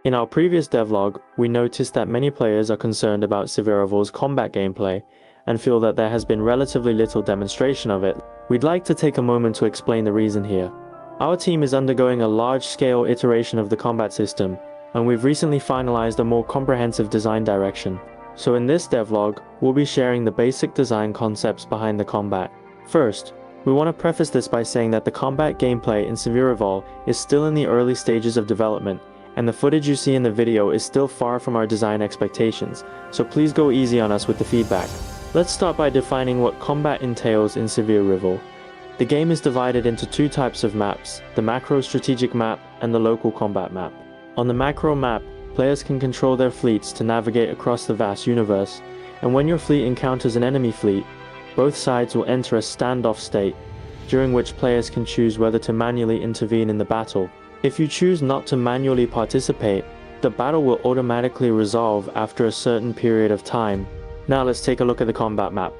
In our previous devlog, we noticed that many players are concerned about CIVIREVIVAL's combat gameplay and feel that there has been relatively little demonstration of it. We'd like to take a moment to explain the reason here. Our team is undergoing a large-scale iteration of the combat system, and we've recently finalized a more comprehensive design direction. So in this devlog, we'll be sharing the basic design concepts behind the combat. First, we want to preface this by saying that the combat gameplay in CIVIREVIVAL is still in the early stages of development, and the footage you see in the video is still far from our design expectations, so please go easy on us with the feedback. Let's start by defining what combat entails in CIVIREVIVAL. The game is divided into two types of maps, the macro strategic map and the local combat map. On the macro map, players can control their fleets to navigate across the vast universe, and when your fleet encounters an enemy fleet, both sides will enter a standoff state, during which players can choose whether to manually intervene in the battle. If you choose not to manually participate, the battle will automatically resolve after a certain period of time. Now let's take a look at the combat map.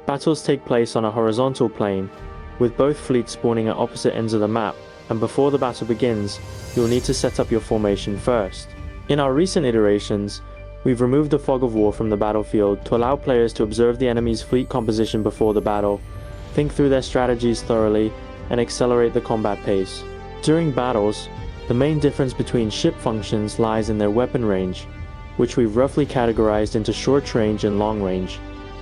Battles take place on a horizontal plane, with both fleets spawning at opposite ends of the map, and before the battle begins, you'll need to set up your formation first. In our recent iterations, we've removed the fog of war from the battlefield to allow players to observe the enemy's fleet composition before the battle, think through their strategies thoroughly, and accelerate the combat pace. During battles, the main difference between ship functions lies in their weapon range, which we've roughly categorized into short range and long range.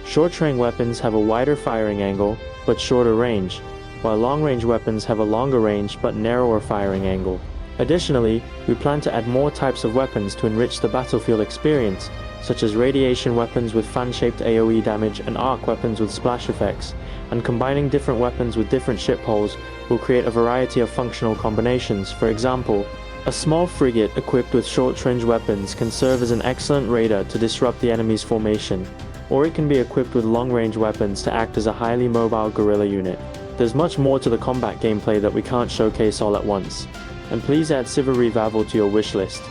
Short range weapons have a wider firing angle, but shorter range, while long range weapons have a longer range but narrower firing angle. Additionally, we plan to add more types of weapons to enrich the battlefield experience, such as radiation weapons with fan-shaped AoE damage and arc weapons with splash effects, and combining different weapons with different ship hulls will create a variety of functional combinations. For example, a small frigate equipped with short-range weapons can serve as an excellent raider to disrupt the enemy's formation, or it can be equipped with long-range weapons to act as a highly mobile guerrilla unit. There's much more to the combat gameplay that we can't showcase all at once, and please add CIVIREVIVAL to your wishlist.